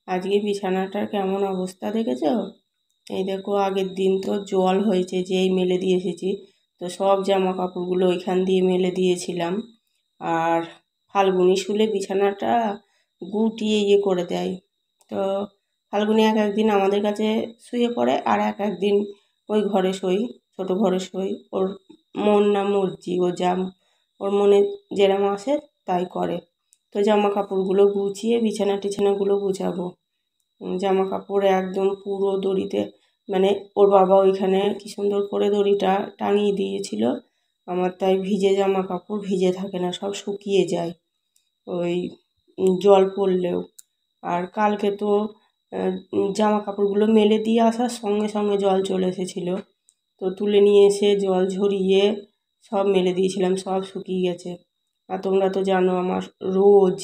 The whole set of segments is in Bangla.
আজকে বিছানাটার কেমন অবস্থা দেখেছো? এই দেখো, আগের দিন তো জল হয়েছে, যেই মেলে দিয়ে এসেছি, তো সব জামা কাপড়গুলো ওইখান দিয়ে মেলে দিয়েছিলাম। আর ফাল্গুনি শুলে বিছানাটা গুটিয়ে করে দেয়। তো ফাল্গুনি এক একদিন আমাদের কাছে শুয়ে পড়ে, আর এক একদিন ওই ঘরে শোই, ছোটো ঘরে শোই। ওর মন না মর্জি, ওর মনে যেরম আসে তাই করে। তো জামা কাপড়গুলো গুছিয়ে বিছানাগুলো গুছাবো। জামা কাপড় একদম পুরো দড়িতে, মানে ওর বাবা ওইখানে কি সুন্দর করে দড়িটা টাঙিয়ে দিয়েছিল। আমার তাই ভিজে জামা কাপড় ভিজে থাকে না, সব শুকিয়ে যায় ওই জল পড়লেও। আর কালকে তো জামা কাপড়গুলো মেলে দিয়ে আসার সঙ্গে সঙ্গে জল চলে এসেছিলো, তো তুলে নিয়ে এসে জল ঝরিয়ে সব মেলে দিয়েছিলাম, সব শুকিয়ে গেছে। আর তোমরা তো জানো আমার রোজ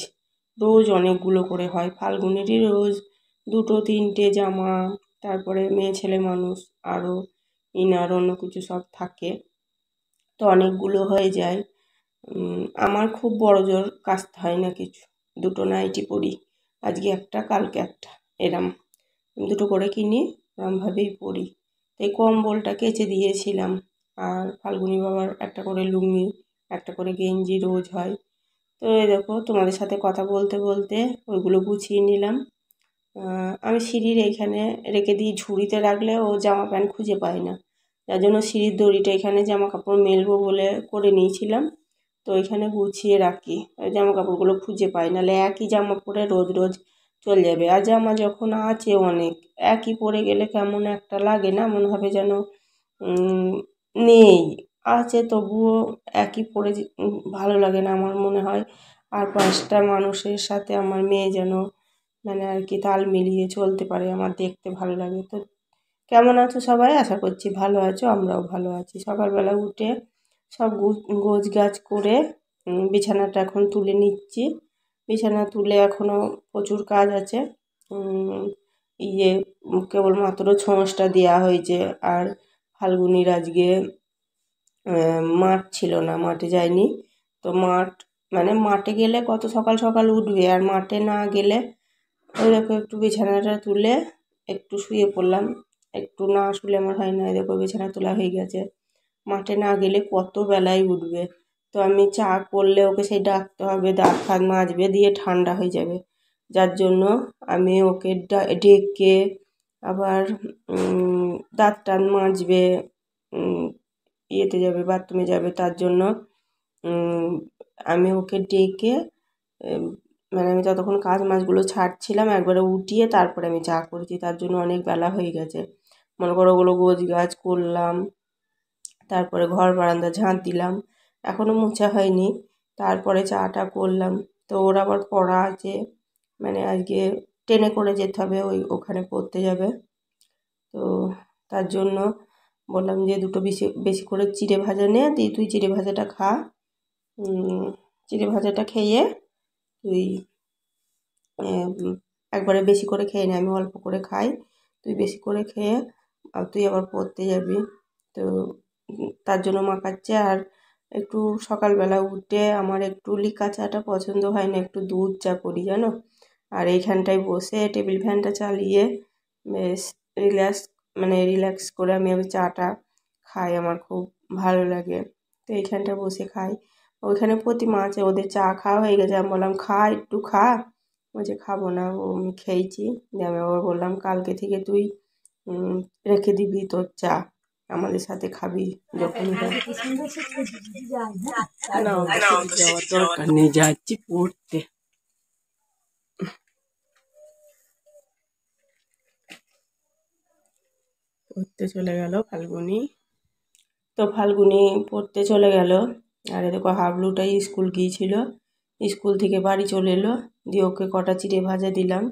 রোজ অনেকগুলো করে হয়, ফাল্গুনেরই রোজ 2-3টে জামা, তারপরে মেয়ে ছেলে মানুষ আরও ইনার অন্য কিছু সব থাকে, তো অনেকগুলো হয়ে যায়। আমার খুব বড় জোর কাচতে হয় না কিছু, 2টো নাইটি পরি, আজকে একটা কালকে একটা, এরম 2টো করে কিনি, এরমভাবেই পরি। এই কম্বলটা কেচে দিয়েছিলাম। আর ফাল্গুনি বাবার একটা করে লুঙ্গি, একটা করে গেঞ্জি রোজ হয়। তো এই দেখো, তোমাদের সাথে কথা বলতে বলতে ওইগুলো গুছিয়ে নিলাম। আমি সিঁড়ির এইখানে রেখে দিই, ঝুড়িতে রাখলে ও জামা প্যান্ট খুঁজে পায় না, যার জন্য সিঁড়ির দড়িটা এখানে জামা কাপড় মেলবো বলে করে নিয়েছিলাম। তো এখানে গুছিয়ে রাখি, জামা কাপড়গুলো খুঁজে পাই, নাহলে একই জামা পরে রোজ রোজ চলে যাবে। আর জামা যখন আছে অনেক, একই পরে গেলে কেমন একটা লাগে না, মনে হবে যেন নেই, আছে তবুও একই পরে ভালো লাগে না আমার মনে হয়। আর 5টা মানুষের সাথে আমার মেয়ে যেন মানে আর কি তাল মিলিয়ে চলতে পারে, আমার দেখতে ভালো লাগে। তো কেমন আছো সবাই? আশা করছি ভালো আছো, আমরাও ভালো আছি। সকালবেলা উঠে সব গোছ গাছ করে বিছানাটা এখন তুলে নিচ্ছি। বিছানা তুলে এখনও প্রচুর কাজ আছে। ইয়ে কেবলমাত্র ছোঁচটা দেওয়া হয়েছে। আর ফাল্গুনির আজকে মাঠ ছিল না, মাঠে যায়নি। তো মানে মাঠে গেলে কত সকাল সকাল উঠবে, আর মাঠে না গেলে ওই দেখো একটু বিছানাটা তুলে একটু শুয়ে পড়লাম। একটু না শুলে আমার হয় না, দেখো বিছানা তোলা হয়ে গেছে। মাঠে না গেলে কত বেলায় উঠবে। তো আমি চা করলে ওকে সেই ডাকতে হবে, দাঁত ফাঁত মাজবে, দিয়ে ঠান্ডা হয়ে যাবে, যার জন্য আমি ওকে ডেকে আবার দাঁত টাত মাজবে, ইয়েতে যাবে, বাথরুমে যাবে, তার জন্য আমি ওকে ডেকে মানে আমি ততক্ষণ কাজ মাছগুলো ছাড়ছিলাম, একবারে উঠিয়ে তারপরে আমি চা করেছি, তার জন্য অনেক বেলা হয়ে গেছে। মনে করো ওগুলো গোছ গাছ করলাম, তারপরে ঘর বারান্দা ঝাঁট দিলাম, এখনও মোছা হয়নি, তারপরে চাটা করলাম। তো ওর আবার পড়া আছে, মানে আজকে ট্রেনে করে যেতে হবে, ওখানে পড়তে যাবে। তো তার জন্য বললাম যে 2টো বেশি বেশি করে চিড়ে ভাজা নে, দিয়ে তুই চিড়ে ভাজাটা খা, চিড়ে ভাজাটা খেয়ে তুই একবারে বেশি করে খেয়ে নে, আমি অল্প করে খাই, তুই বেশি করে খেয়ে আর তুই আবার পড়তে যাবি। তো তার জন্য মাখাচ্ছে। আর একটু সকালবেলা উঠে আমার একটু লিকা চাটা পছন্দ হয় না, একটু দুধ চা করি জানো। আর এইখানটায় বসে টেবিল ফ্যানটা চালিয়ে বেশ রিল্যাক্স করে আমি চাটা খাই, আমার খুব ভালো লাগে। তো এইখানটায় বসে খাই। ওইখানে প্রতিমা আছে, ওদের চা খাওয়া হয়ে গেছে, আমি বললাম খা, একটু খা, বলছে খাবো না। আমি খেয়েছি, দিয়ে আমি আবার বললাম কালকে থেকে তুই রেখে দিবি তোর চা, আমাদের সাথে খাবি যখন না, যাওয়ার দরকার নেই, যাচ্ছি পড়তে। পড়তে চলে গেল ফাল্গুনি। তো ফাল্গুনি পড়তে চলে গেল। আর দেখো হাবলুটাই স্কুল গিয়েছিল, স্কুল থেকে বাড়ি চলে এলো, দিয়ে ওকে কটা চিড়ে ভাজা দিলাম,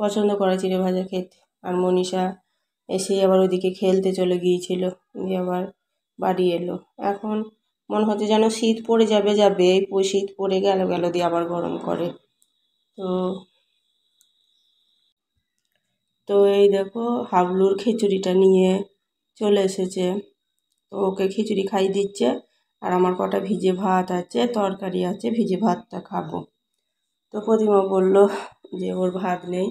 পছন্দ করে চিড়ে ভাজা খেতে। আর মনীষা এসেই আবার ওইদিকে খেলতে চলে গিয়েছিল, দিয়ে আবার বাড়ি এলো। এখন মনে হচ্ছে যেন শীত পড়ে যাবে যাবে, শীত পড়ে গেল দিয়ে আবার গরম করে। তো তো এই দেখো হাবলুর খিচুড়িটা নিয়ে চলে এসেছে, তো ওকে খিচুড়ি খাইয়ে দিচ্ছে। আর আমার কটা ভিজে ভাত আছে, তরকারি আছে, ভিজে ভাতটা খাবো। তো প্রতিমা বলল যে ওর ভাত নেই,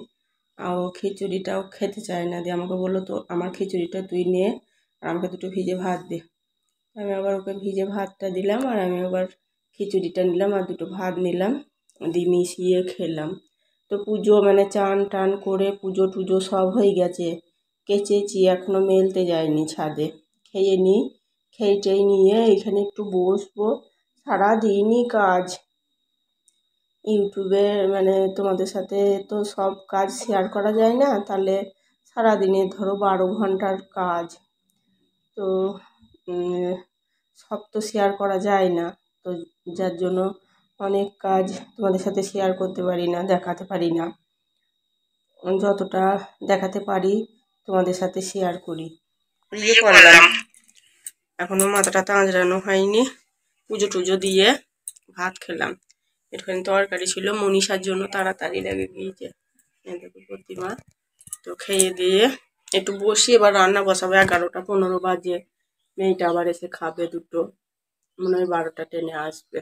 আর ও খিচুড়িটাও খেতে চায় না, দিয়ে আমাকে বললো তো আমার খিচুড়িটা তুই নে আর আমাকে দুটো ভিজে ভাত দে। আমি আবার ওকে ভিজে ভাতটা দিলাম আর আমি আবার খিচুড়িটা নিলাম আর দুটো ভাত নিলাম, দিয়ে মিশিয়ে খেলাম। তো পুজো মানে চান টান করে পুজো টুজো সব হয়ে গেছে, কেচেছি, এখনও মেলতে যায়নি ছাদে। খেয়ে নিই, খেয়েটেই নিয়ে এখানে একটু বসবো। সারাদিনই কাজ, ইউটিউবে মানে তোমাদের সাথে তো সব কাজ শেয়ার করা যায় না, তাহলে সারাদিনে ধরো 12 ঘন্টার কাজ, তো সব তো শেয়ার করা যায় না, তো যার জন্য অনেক কাজ তোমাদের সাথে শেয়ার করতে পারি না, দেখাতে পারি না। যতটা দেখাতে পারি তোমাদের সাথে শেয়ার করি। বিয়ে করলাম, এখনো মাথাটা আঁচড়ানো হয়নি, পুজো টুজো দিয়ে ভাত খেলাম। একটুখানি তরকারি ছিল, মনীষার জন্য তাড়াতাড়ি লেগে গিয়েছে, দেখো প্রতিমা। তো খেয়ে দিয়ে একটু বসি, এবার রান্না বসাবো। 11টা 15 বাজে, মেয়েটা আবার এসে খাবে দুটো, মনে হয় 12টা টেনে আসবে,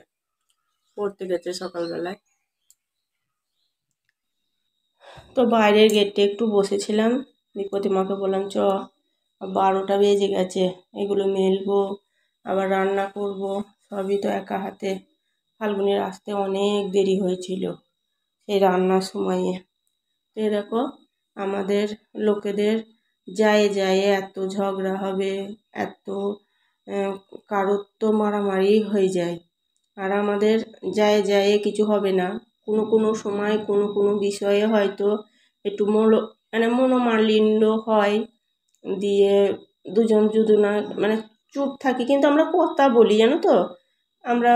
পড়তে গেছে সকালবেলায়। তো বাইরের গেটে একটু বসেছিলাম, প্রতিমাকে বললাম চ, 12টা বেজে গেছে, এগুলো মেলবো আবার রান্না করব, সবই তো একা হাতে। ফাল্গুনির আসতে অনেক দেরি হয়েছিল সেই রান্নার সময়ে। তো দেখো আমাদের লোকেদের যায় যায় এত ঝগড়া হবে, এত কারোর তো মারামারি হয়ে যায়, আর আমাদের যায় যায় কিছু হবে না। কোনো কোনো সময় কোনো কোনো বিষয়ে হয়তো একটু মানে মনোমালিন্য হয়, দিয়ে দুজন দুজনা মানে চুপ থাকি, কিন্তু আমরা কথা বলি, জানো তো, আমরা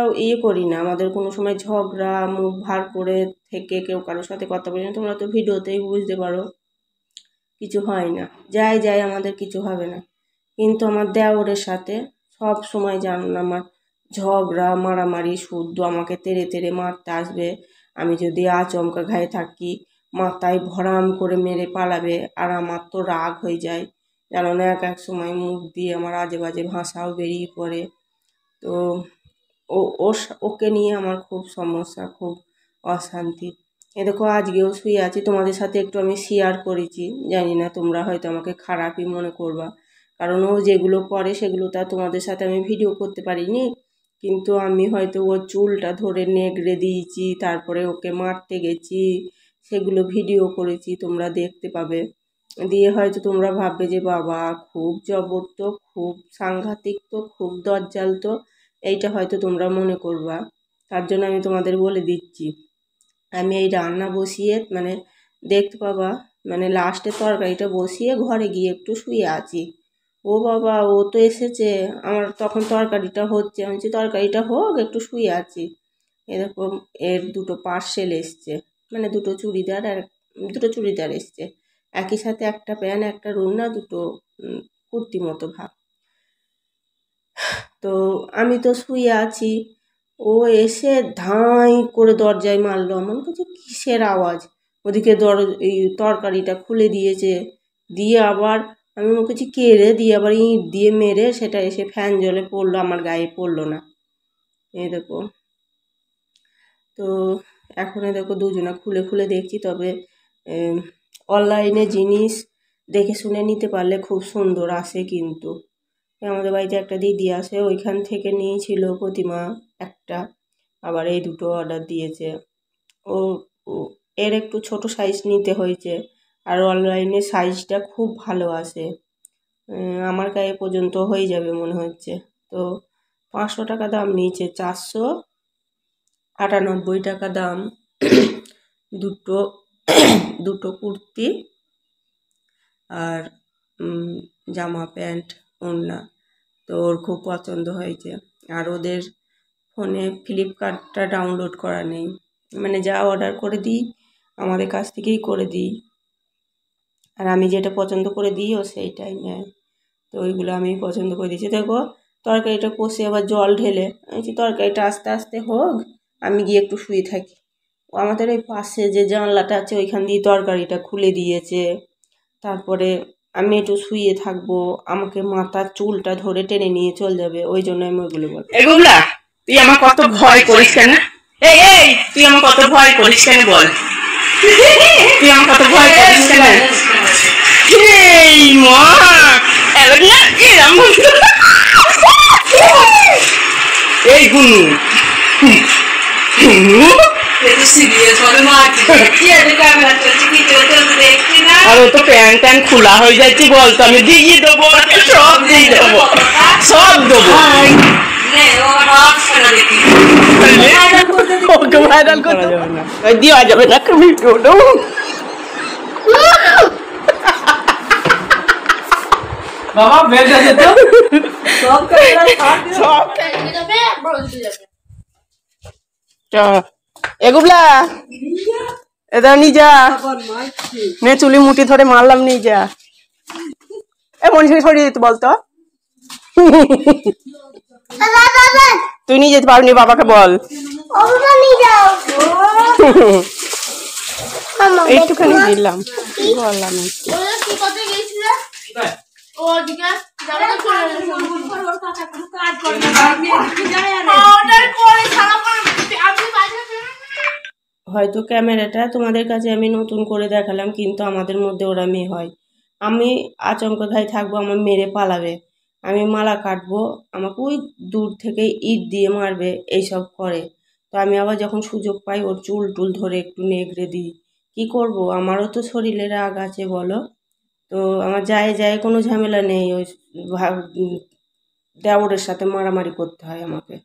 করি না, আমাদের কোনো সময় ঝগড়া মুখ ভার করে থেকে কেউ কারোর সাথে কথা বলি না। তোমরা তো ভিডিওতেই বুঝতে পারো কিছু হয় না, যাই যাই আমাদের কিছু হবে না। কিন্তু আমার দেওরের সাথে সব সময় জানো না, আমার ঝগড়া মারামারি, শুদ্ধ আমাকে তেড়ে তেড়ে মারতে আসবে। আমি যদি আচমকা ঘায়ে থাকি মাথায় ভরাম করে মেরে পালাবে, আর আমার তো রাগ হয়ে যায়, জানো না, এক এক সময় মুখ দিয়ে আমার আজে বাজে ভাষাও বেরিয়ে পড়ে। তো ওকে নিয়ে আমার খুব সমস্যা, খুব অশান্তি। এ দেখো আজকেও শুয়ে আছি, তোমাদের সাথে একটু আমি শেয়ার করেছি, জানি না তোমরা হয়তো আমাকে খারাপই মনে করবা, কারণ ও যেগুলো করে সেগুলো তা তোমাদের সাথে আমি ভিডিও করতে পারিনি। কিন্তু আমি হয়তো ওর চুলটা ধরে নেগড়ে দিয়েছি, তারপরে ওকে মারতে গেছি, সেগুলো ভিডিও করেছি, তোমরা দেখতে পাবে। দিয়ে হয়তো তোমরা ভাববে যে বাবা খুব জবর তো, খুব সাংঘাতিক তো, খুব দজ্জাল তো, এইটা হয়তো তোমরা মনে করবা। তার জন্য আমি তোমাদের বলে দিচ্ছি, আমি এই রান্না বসিয়ে মানে দেখতে পাবা, মানে লাস্টে তরকারিটা বসিয়ে ঘরে গিয়ে একটু শুয়ে আছি। ও বাবা ও তো এসেছে, আমার তখন তরকারিটা হচ্ছে, আমি বলছি তরকারিটা হোক, একটু শুয়ে আছি। এরকম এর দুটো পার্সেল এসছে, মানে দুটো চুড়িদার এসছে, একই সাথে একটা প্যান্ট, একটা রুনা, দুটো কুর্তি মতো ভাব। তো আমি তো শুয়ে আছি, ও এসে ধাঁই করে দরজায় মারলো, আমার কাছে কিসের আওয়াজ, ওদিকে এই তরকারিটা খুলে দিয়েছে, দিয়ে আবার আমি মনে করছি কে রে, দিয়ে আবার ইঁট দিয়ে মেরে সেটা এসে ফ্যান জলে পড়লো, আমার গায়ে পড়লো না। এই দেখো, তো এখন দেখো দুজনা খুলে খুলে দেখছি। তবে অনলাইনে জিনিস দেখে শুনে নিতে পারলে খুব সুন্দর আসে, কিন্তু আমাদের বাড়িতে একটা দিদি আসে, ওইখান থেকে নিয়েছিল প্রতিমা একটা, আবার এই দুটো অর্ডার দিয়েছে। ও এর একটু ছোট সাইজ নিতে হয়েছে, আর অনলাইনে সাইজটা খুব ভালো আসে, আমার গায়ে পর্যন্ত হয়ে যাবে মনে হচ্ছে। তো 500 টাকা দাম নিয়েছে, 498 টাকা দাম। দুটো দুটো কুর্তি আর জামা প্যান্ট ওড়না, তো ওর খুব পছন্দ হয়েছে। আর ওদের ফোনে ফ্লিপকার্টটা ডাউনলোড করা নেই, মানে যা অর্ডার করে দিই আমাদের কাছ থেকেই করে দিই, আর আমি যেটা পছন্দ করে দিই ও সেইটাই নেয়। তো ওইগুলো আমি পছন্দ করে দিয়েছি। দেখো তরকারিটা কষে আবার জল ঢেলে, আমি বলছি তরকারিটা আস্তে আস্তে হোক, আমি গিয়ে একটু শুয়ে থাকি। ও আমাদের ওই পাশে যে জানলাটা আছে ওইখান দিয়ে তরকারিটা খুলে দিয়েছে, তারপরে আমি একটু শুয়ে থাকবো, আমাকে মাথার চুলটা ধরে টেনে নিয়ে চলে যাবে, ওই জন্য আমি ওইগুলো বল। এগুলা তুই আমার কত ভয় করিস কেন, এই তুই আমার কত ভয় করিস কেন বল। তুই আমার কত ভয় করিস কেন? এই মা এই গুনু আর তো প্যান্ট ট্যান্ট খোলা হয়ে যাচ্ছে বলতো, আমি দিয়ে দেবো, সব দিয়ে দেবো, সব দেবো। ওকে ভাইরাল করা যাবে না, দেওয়া যাবে না ভিডিওটা। বাবা বেশ আছে তো, সব এগুলা এটা নিয়ে যা, নে চুলি মুটি ধরে মারলাম, নিয়ে যা। এ মনীষা সরিয়ে দিতে বলতো, তুই নিয়ে যেতে পারবি, বাবাকে বল। এইটুখানি দিলাম, বললাম হয়তো ক্যামেরাটা তোমাদের কাছে আমি নতুন করে দেখালাম, কিন্তু আমাদের মধ্যে ওরা মেয়ে হয়। আমি আচমকা ঘাই থাকবো, আমার মেরে পালাবে, আমি মালা কাটবো, আমাকে ওই দূর থেকে ইট দিয়ে মারবে, এইসব করে। তো আমি আবার যখন সুযোগ পাই ওর চুল টুল ধরে একটু নেগড়ে দিই। কি করব, আমারও তো শরীরে রাগ আছে বলো। তো আমার যায় কোনো ঝামেলা নেই, ওই দেওরের সাথে মারামারি করতে হয় আমাকে।